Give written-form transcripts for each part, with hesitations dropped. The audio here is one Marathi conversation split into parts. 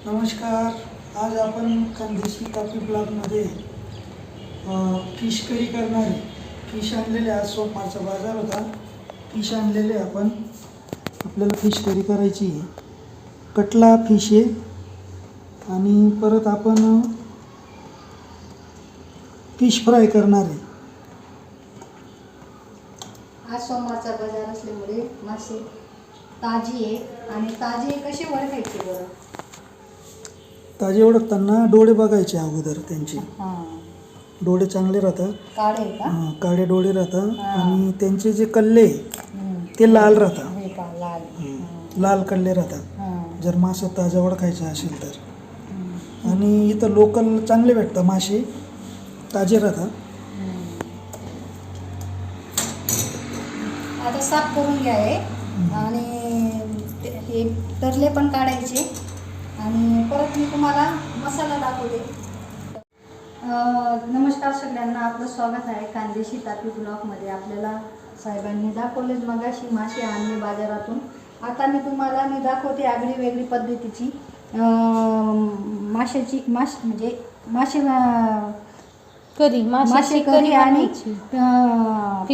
नमस्कार. आज आपण खानदेशी कॉफी ब्लॉगमध्ये फिश करी करणार आहे. फिश आणलेले, आज सोमवारचा बाजार होता. फिश आणलेले आपण, आपल्याला फिश करी करायची आहे. कटला फिश आहे आणि परत आपण फिश फ्राय करणार आहे. आज सोमवारचा बाजार असल्यामुळे मासे ताजी आहे. आणि ताजे कसे ओळखायचे बरं? ताजे ओळखताना डोळे बघायचे अगोदर. त्यांचे हां, डोळे चांगले राहतात, काळे आहे का? काळे डोळे राहतात आणि त्यांचे जे कल्ले ते लाल राहतात. हे का लाल? लाल कल्ले राहतात जर मासा ताजा ओळखायचा असेल तर. आणि इथं लोकल चांगले भेटतात, मासे ताजे राहतात. आता साफ करून घ्या हे. आणि हे तरले पण काढायचे. आणि परत मी तुम्हाला मसाला दाखवते. नमस्कार सगळ्यांना, आपलं स्वागत आहे खानदेशी तापी ब्लॉगमध्ये. आपल्याला साहेबांनी दाखवलेच मगाशी मासे आणले बाजारातून. आता मी दाखवते आगळी वेगळी पद्धतीची मासे करी आणि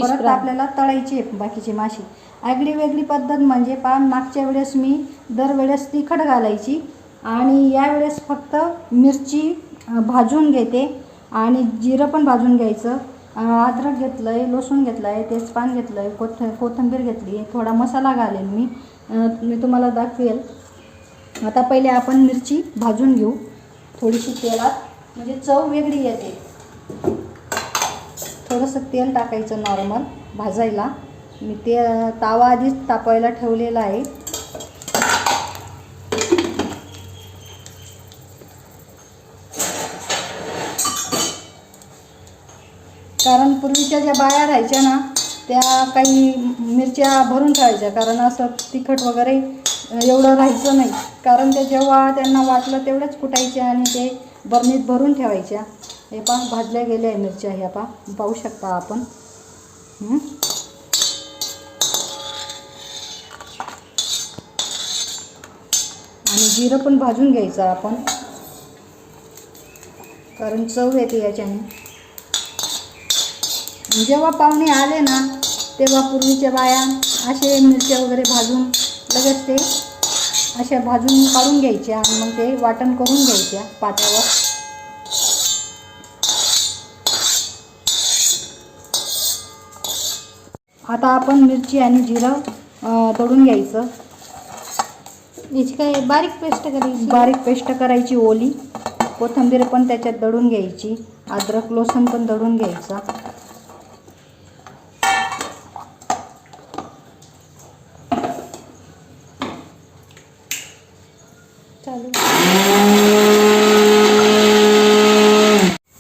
परत आपल्याला तळायचे बाकीचे मासे. आगळी वेगळी पद्धत म्हणजे मागच्या वेळेस मी दरवेळेस तिखट घालायची आणि यावेळेस फक्त मिरची भाजून घेते आणि जिरं पण भाजून घ्यायचं. अद्रक घेतलं आहे, लसूण घेतलं आहे, तेजपान घेतलं आहे, कोथिंबीर घेतली आहे. थोडा मसाला घालेन मी तुम्हाला दाखवेल. आता पहिले आपण मिरची भाजून घेऊ थोडीशी तेलात, म्हणजे चव वेगळी येते. थोडंसं तेल टाकायचं नॉर्मल भाजायला. मी तावा आधीच तापायला ठेवलेला आहे. कारण पूर्वीच्या ज्या बाया राहायच्या ना, त्या काही मिरच्या भरून ठेवायच्या, कारण असं तिखट वगैरे एवढं राहायचं नाही. कारण ते जेव्हा त्यांना वाटलं तेवढंच कुटायच्या आणि ते बरणीत भरून ठेवायच्या. हे भाजल्या गेल्या आहे मिरच्या, ह्या पाहू शकता आपण. आणि जिरं पण भाजून घ्यायचं आपण, कारण चव येते याच्याने. जेव्हा पाहुणे आले ना, तेव्हा पूर्वीच्या बाया असे मिरच्या वगैरे भाजून लगेच ते अशा भाजून काढून घ्यायच्या आणि मग ते वाटण करून घ्यायच्या पात्यावर. आता आपण मिरची आणि जिरं तळून घ्यायचं. याची काय बारीक पेस्ट करायची ओली. कोथिंबीर पण त्याच्यात दळून घ्यायची, अद्रक लसूण पण दळून घ्यायचा.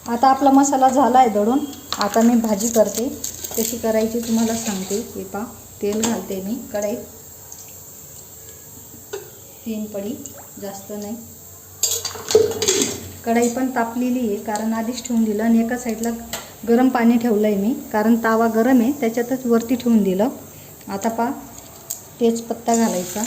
आता आपला मसाला झाला आहे दळून. आता मी भाजी करते, कशी करायची तुम्हाला सांगते. हे तेल घालते मी कढईत, 3 पडी, जास्त नाही. कढई पण तापलेली आहे, कारण आधीच ठेवून दिलं. आणि एका साईडला गरम पाणी ठेवलं आहे मी, कारण तावा गरम आहे, त्याच्यातच वरती ठेवून दिलं. आता तेजपत्ता घालायचा.